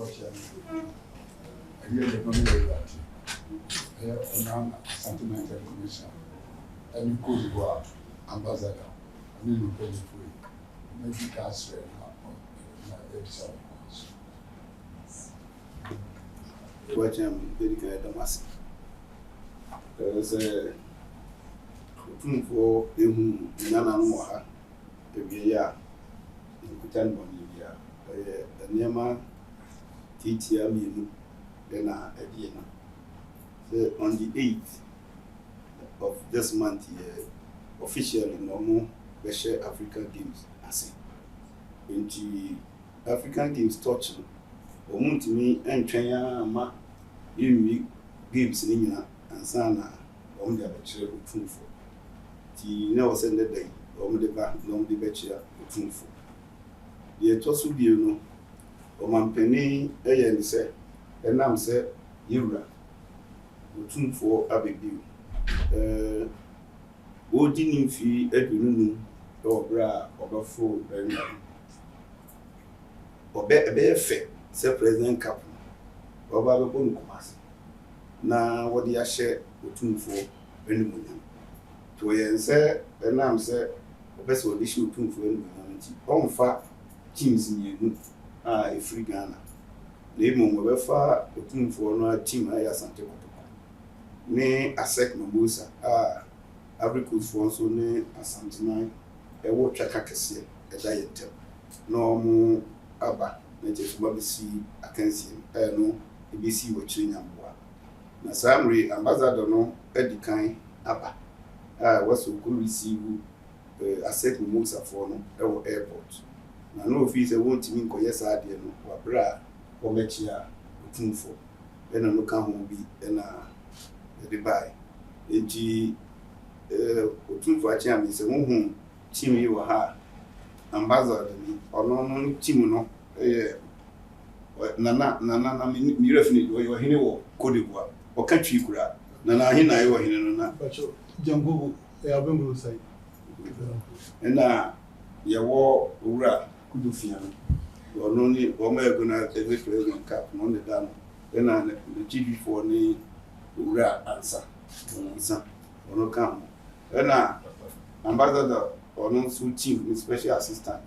Russia. I hear the community that sentimental commission and you could go ambassador. I mean, you pay free. Maybe that's right now. What I'm dedicated to mass. There's a Otumfuo who Nana Moha, every year in Kutan Bolivia, a Nema TTM in Dena Ediana. So on the 8th of this month, officially, no more Beshe African Games. ASEC. Into African Games touching. Omuntu mi entwenya ama yemi games ni nyina ansa na omde abekire Otumfuo ti na wo sende dai omde ba na omde bekire Otumfuo ye tosu bi no omampani eye ni se enam se yewura Otumfuo abebi odi ni mfi adununu obra obafo bari obe efe se president cap oba be bonu komase na wodi ya she Otumfuo enimunyam to yense enam se obese wodi she Otumfuo enimunyam nti onfa teams nyenu a efri Ghana na emu we fa Otumfuo no team aya Asante Kotoko ne ASEC Mabusa Ivory for so ne Asante nine e wo twaka kese e da yentem no mu aba na jefu bisi akansi no ebisi wo chinyamboa na samri ambassador no edikan aba waso ko receive ASEC Musa for no e wo airport na no office won timi nkoye saade no wabra o mechia Otumfuo ena no ka ho bi ena de bai enti Otumfuo achi am se hu team yi wa ha ambassador ni ono team no nana mi refini yo hine wo kodebua o ka twi kura nana hina yo hine no na bacho jangugu abembu sai na ye wo owura kudufia no ono ni o ma eguna every president cap no ne dan na the chief for ni owura ansa ono ka na ambassador ono su team special assistant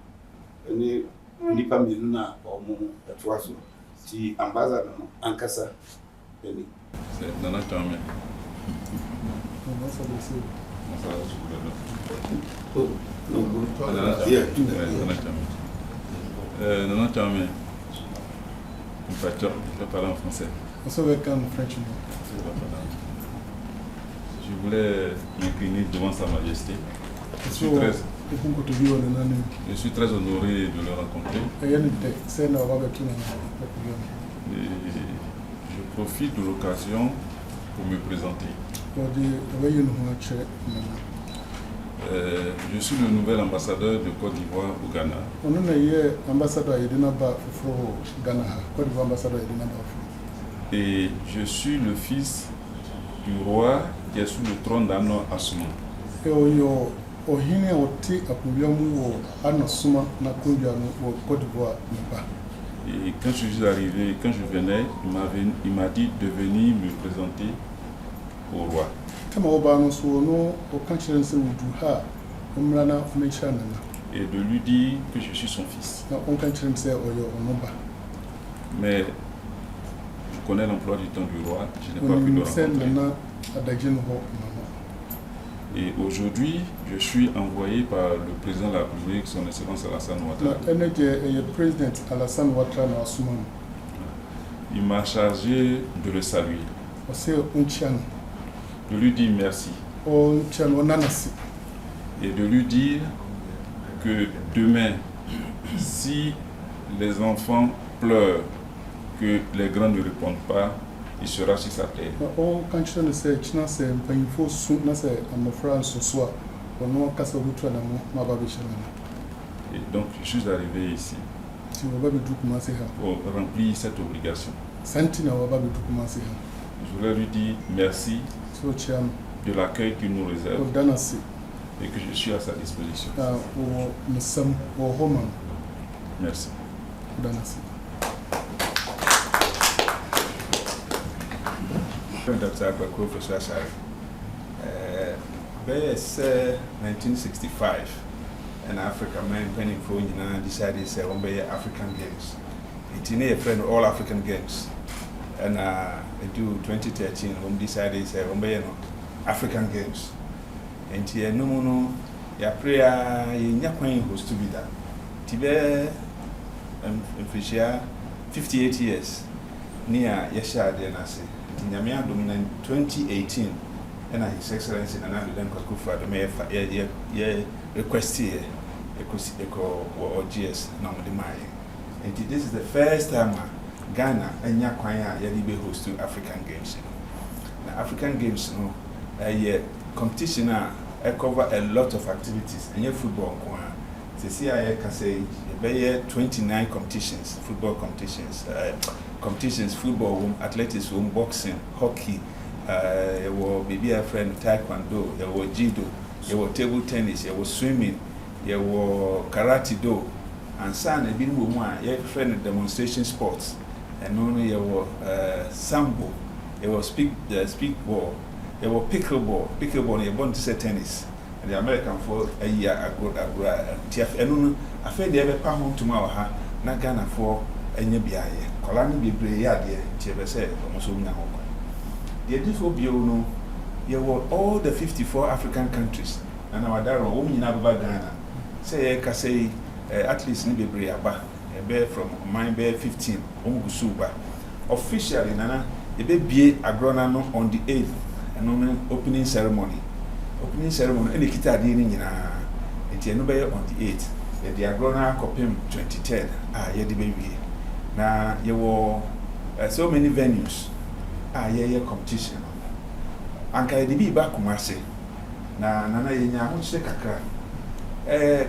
ni nipa mi na omo atwaso ti ambassador no ankasa eni nana tame nana tame je parle en français. Je voulais m'incliner devant Sa Majesté. Je suis très honoré de le rencontrer. Et je profite de l'occasion pour me présenter. Je suis le nouvel ambassadeur de Côte d'Ivoire au Ghana. Et je suis le fils du roi qui est sous le trône d'Anno Asuma. Et quand je suis arrivé, quand je venais, il m'a dit de venir me présenter au roi. Et de lui dire que je suis son fils. Mais je connais l'emploi du temps du roi, je n'ai pas pu le rencontrer. Et aujourd'hui, je suis envoyé par le président de la République, son Excellence Alassane Ouattara. Il m'a chargé de le saluer, de lui dire merci et de lui dire que demain, si les enfants pleurent, que les grands ne répondent pas, il sera sur sa terre. Et donc je suis arrivé ici pour remplir cette obligation. Je voulais lui dire merci de l'accueil qu'il nous réserve et que je suis à sa disposition. Merci. Dr. Professor Asari. 1965 and Africa man penning for decided to say African Games. It's in a friend all African Games. And do 2013 decided to say African Games. And here no ya prayer yakwan host to be that. Tibe Fisher 58 years near Yesha Denase. Nyamia dominant 2018 and His Excellency Nana Then Kokufa the mayor request here or GS Namadimai. And this is the first time Ghana and Yakwanya Yadibe host to African Games. The African Games a competition cover a lot of activities and your football the CIA can say 29 competitions, football competitions, football, athletics, boxing, hockey, maybe a friend taekwondo, there was judo, there was table tennis, there was swimming, there was karate do, and son a bit more, your friend demonstration sports, and only there was sambo, there was speakball, there was pickleball, you want to say tennis. And the American for a year ago, and I feel they ever home tomorrow, not Ghana for any BIA. Colani be brave, dear, Chevese, almost now. The editor Biono, you were all the 54 African countries, and our Daro, women in Ghana. Say, I say, at least Nibe Briaba, a bear from mine bear 15, Omugusuba. Officially, Nana, the baby agronano on the 8th, and opening ceremony. Opening ceremony and the kita dini na enti eno be on the 8th the agrona Opem 2010 ye the baby na ye wo so many venues ye competition anka de bi ba Kumasi na nana ye nya ho se kakra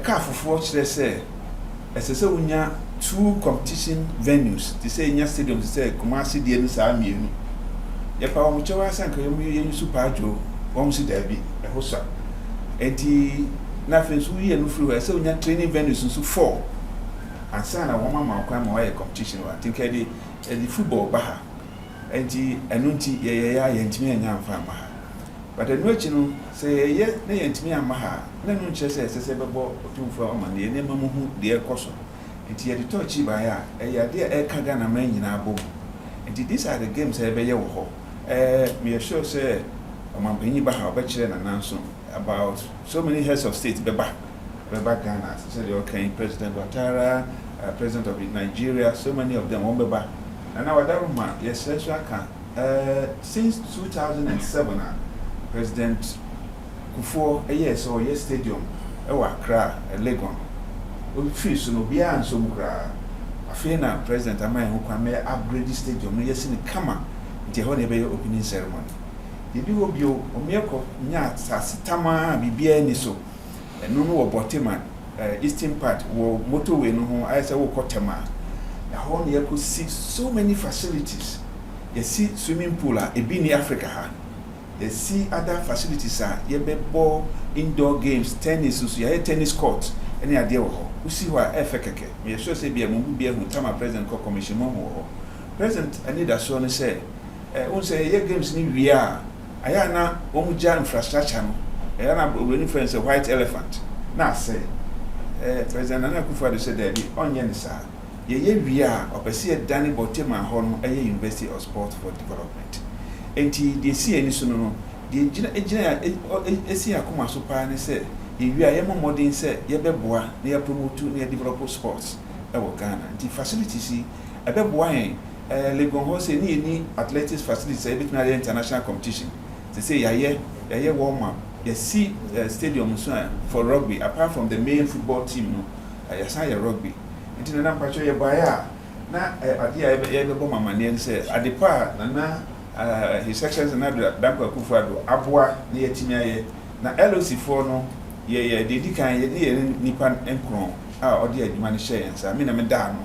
ka fofo kire se esese unya 2 competition venues to say nya stadium to say Kumasi de no sa mienu ye pa wo chewa sanka ye ni super ajo wọ́n sì dàbí ẹ̀hósà ẹ̀dì náfẹ̀ nso yíyẹ no firi hɔ ẹ̀sẹ̀ onya training venues nso 4 ansa na wọ́n ama ọkwan ma wọ́yẹ competition wa tinka ẹ̀dì football ba ha ẹ̀dì ẹ̀nu nti yẹ̀yẹ̀ yẹ̀ ntumi ẹ̀nya nfa ama ha but ẹ̀nu ẹ̀kyi no sɛ yɛyɛ na yɛ ntumi ama ha na ɛnu nkyerɛ sɛ ɛsɛ sɛ bɛbɔ Otumfuo ama ne yɛ nneɛma mu ho deɛ ɛkɔ so nti yɛde tɔɔkyi baeɛ a ɛyɛ adeɛ a ɛka Ghana man nyinaa bɔ mu nti these are the games a ɛbɛyɛ wɔ hɔ meyɛ sure sɛ Mampenyi Baha Obechere Nananso about so many heads of state Beba Ghana, so they okay, President Ouattara, President of Nigeria, so many of them Beba. And now Daruma, yes, since 2007, President Kufo yes stadium, Accra, Legon. We feel so no be and so mukra. Afena President Amai who can upgrade the stadium, yes in the Kama, the whole opening ceremony. Yebi obio omieko nya sasitama bibia ni so eno no wo Botema eastern part wo motorway no ho ayese wo Kotema na ho ne yeko see so many facilities. You see swimming pool ebi ni Africa ha. You see other facilities yebebo indoor games, tennis so ya tennis court any ade wo ho. We see wa efekeke. Me sure say bia mo bia hu tama president ko commission mo ho. President anida so ne say on say ye games ni wia ayana omuja infrastructure no ayana obeni friends a white elephant na say president Nana Akufo-Addo said that onye ne sa ye wia opese dani Botema ho no University of Sport for Development enti de see ani so no de gina esi akoma so pa ne say ye wia ye modern say ye beboa na ye promote na ye develop sports e wo Ghana enti facilities e beboa hen Legon ho say ni athletics facilities e between the international competition. They say yeah warm up. You see stadium for rugby apart from the main football team no. You say rugby. Into na mpacho ye baya na adia ye be bomb mama say adepa na His Excellency na Danko Akufo-Addo aboa na ye timi aye na LOC for no ye dedi kan ye nipa enkron odi adwuma ne hye yensa me na me da no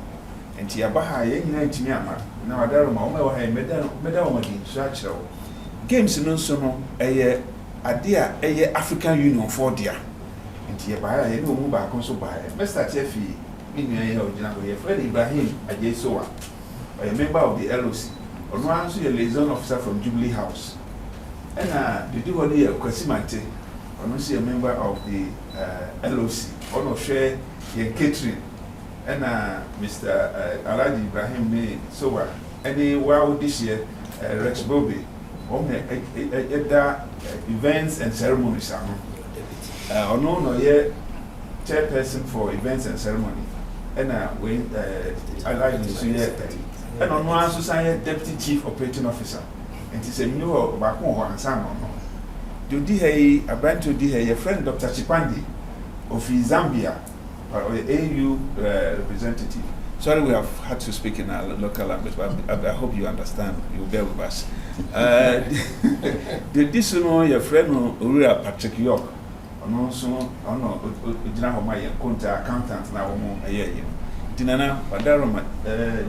enti ya ba ha ye nyina ntimi ama na wadaro ma o me wa ha meda o madi so a kire wo games no so no eye ade a eye African Union for dia enti ye ba ha ye no mu ba kon so ba ha Mr. Chefi ni nua ye ogina ko ye Fred Ibrahim Ajesowa a member of the LOC Ono also a liaison officer from Jubilee House. And the do here Kwasimante, ono a member of the LOC. Ono share in catering. And Mr. Alhaji Ibrahim ne Sowa. Any wow this year Rex Bobby. Events and ceremonies. Ono no ye chairperson for events and ceremony. And we I like this year. And on one society deputy chief operating officer. And it's a new back on San. Do he a brand to your friend Dr. Chipandi of Zambia, or AU representative. Sorry, we have had to speak in our local language, but I hope you understand. You bear with us. This your friend Uriah Patrick York. And also, my accountant now a year. Dinana, Padaroma,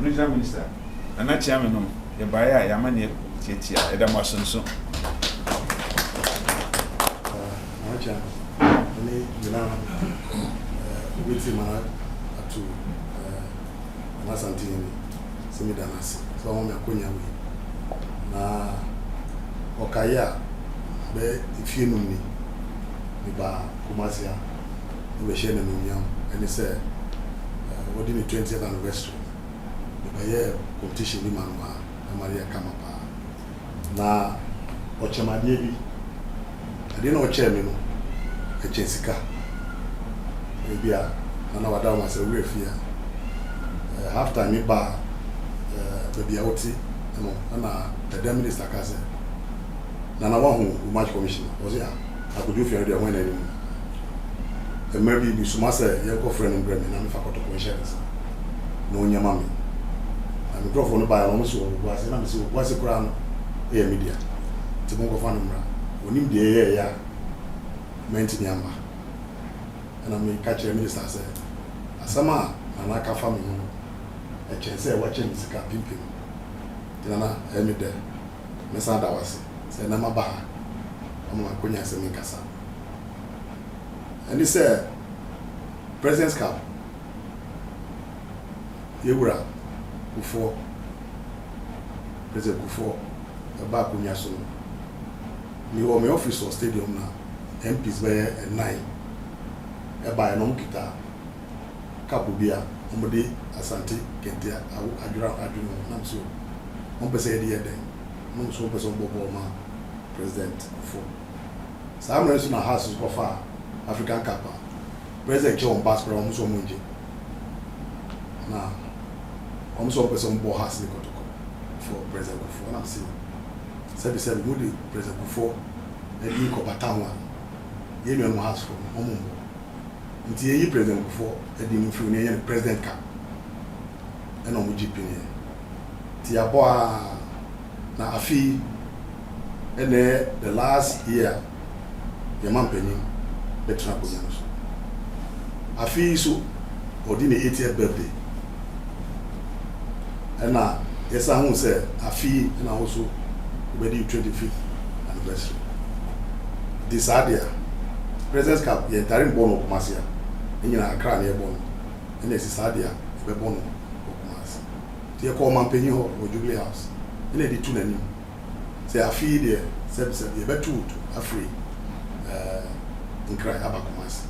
regional minister, and not chairman, the buyer, Yamani, Chetia, Edamason. So, with him to Masantini, Semidanas, so I'm a Kunya. Na Okaya, if you know me, ba Kumasia, we were sharing in and he said, what did the 20th anniversary? The year competition in Manua, Maria Kamapa. Na Ochamadevi, I didn't know chairman, a Jessica. Maybe I know what I was a real fear. After me, bar, the Oti, and the Dam Minister Casa. Nana one who much commissioner was here. I could do for the one anymore. And maybe the Sumasa, your friend in Bremen, and if I got to conscience. No, your mammy. I'm a drop on the by almost was a crown air media. To Mongo Fanumra. When him the air, meant in Yamba. And I may catch a minister said, Asama, and I can't family. A chance watching the car pimping. Dinana, Emmy there. Messada was said, Namabaha. I'm not going to say Mikasa. And he said, President's Cup. Yewura, Kufo, President Kufo, about Kunyaso. You are my office or stadium now. MPs there at 9. By an onkita, Kapubia, Omodi, Asante, Kentia, Adura, Namso. One person here then. No so person Boboma, President Kufo. So I'm not in a house of far African Kappa. President John Basper, almost so much. Now, almost all person bought house in Kotoko for President Kufo. And I'm saying, 77 Moody, President Kufo, and you go Batawa. You know, house for Omo. Until you President Kufo, and you know, President Cap. And on GP. Tiaboa, na Afi, and the last year, the man penny, the Trapoyanos. Afi so, or the 80th birthday. And now, yes, I won't say Afi, and also already 25th anniversary. This idea, President's Cup, the entire born of Masia, and you know, a crown born, and this is idea, the born of Masia. The call man penny or Jubilee House, and they did two names. Say Afi there, said, you better to Afri in cry about Masia.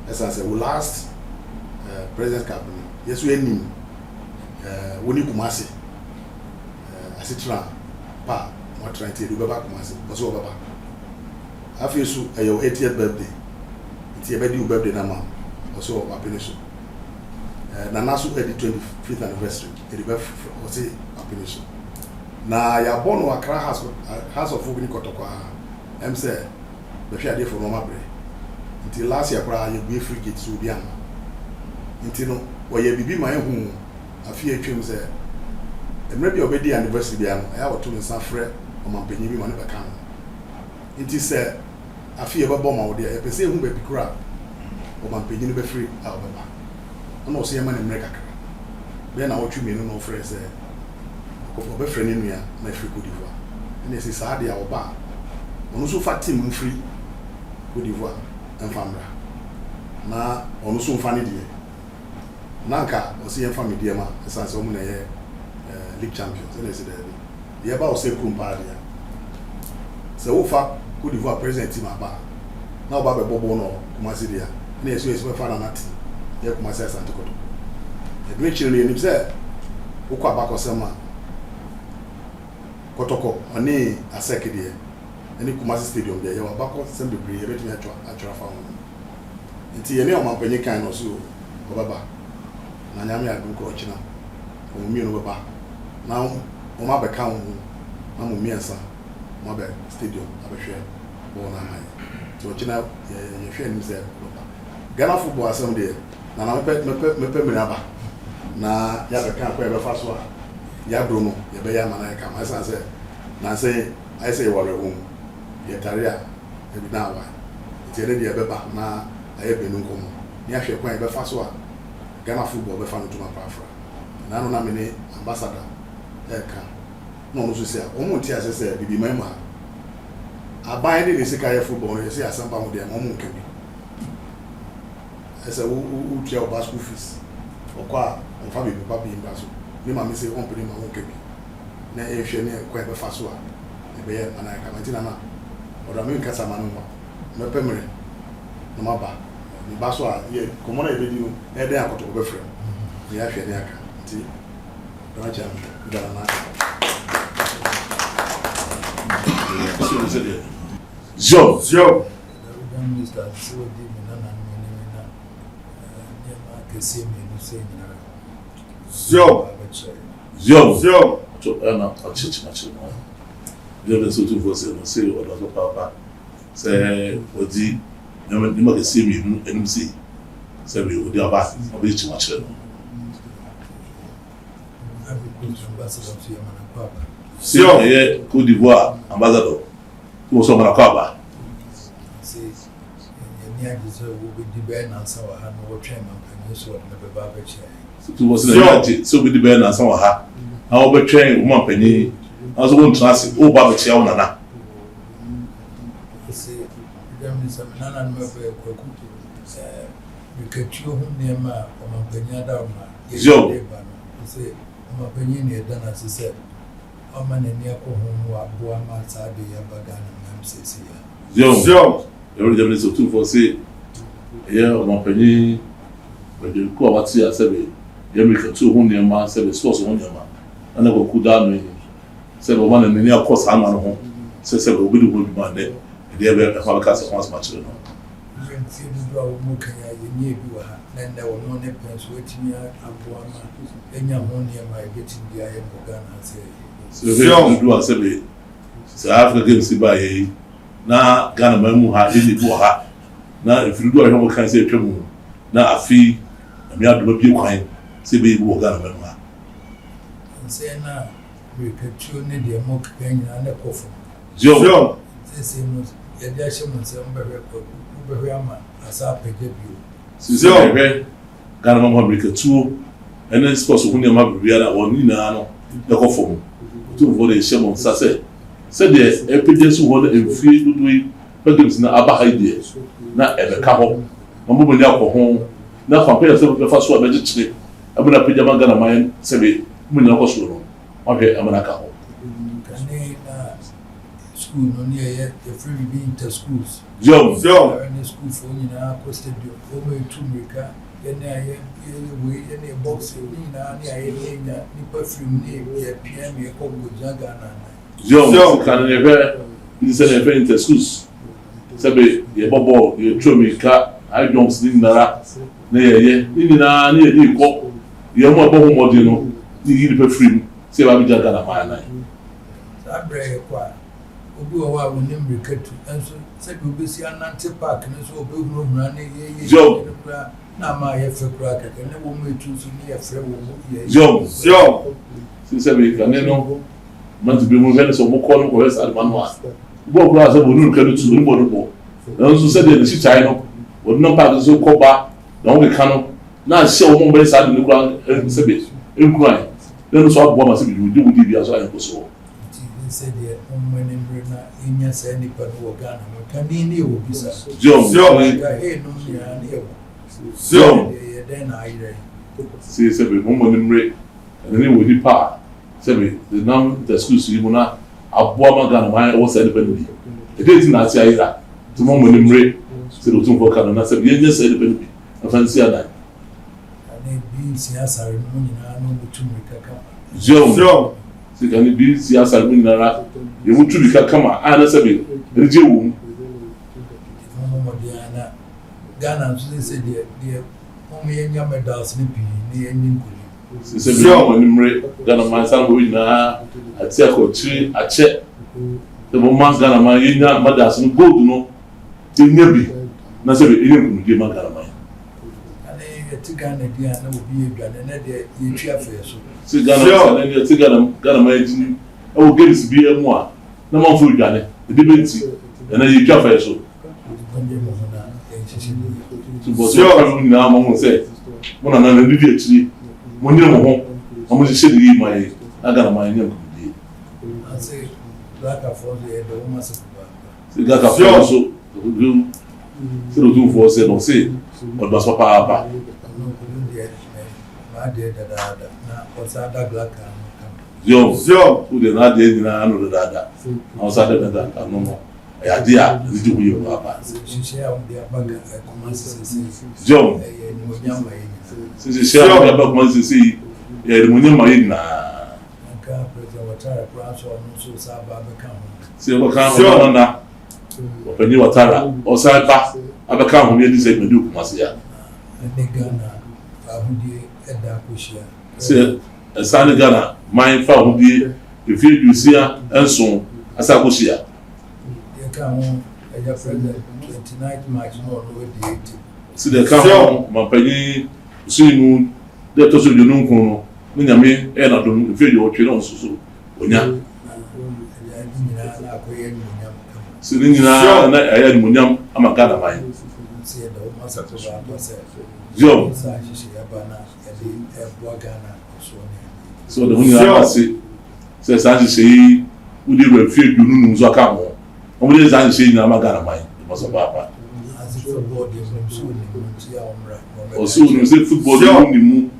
As I said, we last President's Cup, yes, we need Woni Kumasi. Asitra pa what trying to do back Kumasi was over back. I feel so your 80th birthday. It's your birthday now, also happiness. Nanasu at the 25th anniversary. The birthday was happiness. Now your born or Accra house of Fogini Kotoko-ASEC. I'm say the fair day for no mabre. Until last year, you be free kids will be on. Until no, or you be my home. A few dreams there. And maybe already anniversary, I have to some friend or my penny money back. It is a few bomb out there. I say, who may be crap or my penny be free out of the back. I'm not saying money in America. Then I want you no friends there. Of a friend in here, my free good divorce. And this is hardly our bar. On also fat team free good divorce and family. Now, on also funny dear. Nanka, or see family dear, as I saw league champions, and they said, the about say Kumpadia. So far, Cote d'Ivoire president team about now Baba Bobo no Kumasidia. Near so is my father Nati. Here Kumasi Santokoto. The great children him say Ukabako Sama Kotoko-ASEC there. Any Kumasi Stadium there. You are back on some degree. You bet me actual found. Until you know my penny kind of so Baba. Nanyami agunko ochina. Omumi no baba. Now Oma be kan ho. Na mo miensa. Mo be stadium abehwe ball na man. So ochina ye hwe nim say baba. Ghana football asem there. Na me me aba. Na ya be kan ko e be fa so a. Ya bro no ye be ya mana e kam. Asa say na say I say wore home. Ye taria e bi na wa. Ti re dia be ba na aye be nu nkomo. Ni ahwe kwan e be fa so a. Ghana football be fan to my pafra. Na no na me ne ambassador eka. No no so say omo ti ase say bibi mama. Aban de sika ye football ye say asamba ho de omo nka bi. Ese u tia o school fees. Okwa on fa bibi papa yin braso. Ni ma me say on pedi ma ho nka bi. Na e hwe ne kwa be fa so a. E be ye anaka mantina na. Oda me nka sama no. Me pemre. No ma ba. Ni baso a ye komona e be di no e den akoto be frem ni ahwe ni aka nti don jam dara na Zo Minister so di me na ne ma ke se me no se ni Zo to ana achichi na chino yo be so tu você não sei o do papa c'est odi ni ma ke se mi nu NMC c'est bi odi aba obi chi ma chino si on est Côte d'Ivoire ambassadeur tu so mara kwaba tu você não so bi di be na san wa ha a wo be train wo ma pani a so won trans o ba be chia wo nana eu já me sou tu você uma pani de ko wa ti asebe ya me ka tu hu ne ma asebe so hu ne ma ana ko kuda no ni sebe o ma ne ni akosa ama no ho sebe obi du ho ma ne de be ka fa ka se once match no se Africa Games ba yi na Ghana mamu ha ili bo ha na ifiridu a homo kan se twemu na afi mi adu bi kwan se be bo Ghana mamu ha se na rekatu ne de mo kan na kofo jo se mo ya dia she mo se mbe ama asa pege bio se Ghana mamu rekatu ene sports hu ne ma bia na woni na no de kofo mu tu vo de she mo sa se de epigensu ho na emfie dudu yi programs na aba idea na ebeka ho mo mo ni akọ na campaign se be fa so abeje chire abuna pejama Ghana man se be mo ni akọ so no ahwe amana ka ho kane na school no ni ye free be inter schools yo any school for ni na ko stadium o me tu meka ye na ye we ye box ni na ni aye ni pa free ni ye PM ye ko go Ghana yo kan never this is never inter schools sabe ye bobo ye tromika I don't sleep nara na ye ni na ni ye ko ye mo bobo modi no ni yi pe free se ba bi Ghana ma na sabre kwa obi o wa wonim rekatu enso sabe obi si anante park ne so obi huru hura ne ye na ma ye fe kura keke ne wo mo etu so ni ye fre wo ye yo si sabe kan no man to be mo vele so mo ko no ko esa admanwa bo ko asa bo nu kanu tu ni bo no bo na so se de si chai no wo no pa so ko ba na wo ka no na se wo mo be sa de ni kura se be enkura na so abo ma se bi di bi aso ayan ko so se de mo ne na inya se ni pa no Ghana mo kan ni wo bisa yo ka he no ya ni yo ye den na ire si se be mo ne mre ni wo di pa Sebi the nam the schools yi mu na aboa ma Ghana man wo say independent bi e dey tin na ti ayira to mo mo nimre se do Otumfuo kan na sebi yenye say independent bi na fancy adan ani bi siyasa re mu nyina no mutumre kaka zero se kan bi siyasa mu nyina ye mutu bi kaka ma ana sebi rije wo mu mo dia na Ghana so say de mo yenya medals ni bi ni yenyin ko se bi mo nimre Ghana man san wo nyina ati akochiri ache the moment Ghana man yenya medals ni gold no ti nyabi na se be ene ku die man Ghana man ani ti Ghana dia na obi edwane na de yetwi afa so se Ghana man na ti Ghana man jini e wo games bi emu a na man fu edwane e de benti na yetwi afa so bo so ka mu na mo se mo na na ndi etiri mo nyire mo ho mo se se di mai Ghana man nyam ku die ase black afro de do ma se se Ghana afro so se do Otumfuo se no se o ba so pa pa ma de da na o sa da black yo o de na de ni na no da o sa de da no mo ya dia di ku yo pa ṣiṣẹ́ àwọn bí abága ẹ̀kọ́má ṣiṣẹ́ John ẹ̀yẹ ni mo ní àmà yìí ṣiṣẹ́ àwọn bí abága ẹ̀kọ́má ṣiṣẹ́ ẹ̀yẹ ni mo ní àmà yìí náà nǹkan pẹ̀lú wàtàrà kúrásọ̀ ọ̀nà tó sábà abẹ́ká wọn. ṣe wọ́n ká wọn náà ọ̀pẹ̀ ní wàtàrà ọ̀sán bá abẹ́ká wọn ní ẹni sẹ́yìn pẹ̀lú òkùnmá sí ya. ẹni Ghana ahudie ẹ̀dá kòṣìá. ṣe ẹ̀sán ní Ghana máa ń fa ahudie efi edusia ẹ̀sùn asakòṣìá. yẹ ká àwọn ẹ̀yà president 29th March náà ló di 80. si de ka ho mapanyi sinu de to so jonu nkun no ni nyame e na dom fe de otwe no so onya si ni nyina na aya ni munyam ama Ghana mai yo so de munya ba se sa ji sei udi re fe du nu nzo ka mo o mo de sa ji sei na ama Ghana mai mo so papa osu ni se football ni mu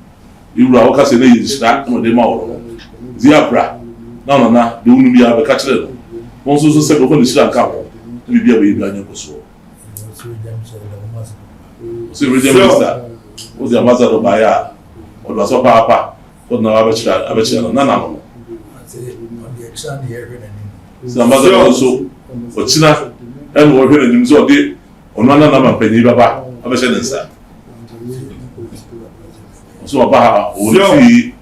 iwura o ka se na yishira no de ma woro ziabra na de unu bia be ka kire no won so se do ko ni shira nka ho bi bia be bia nya ko so so register o de amaza do baya o do so papa o na abechira na no se amaza do so o china en wo hwe na nim so de ono na mampani baba abechira nsa so ba o fi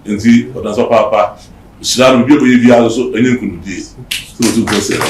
enti o dan so papa shira no bi o ye bia so enen kunu die so to go se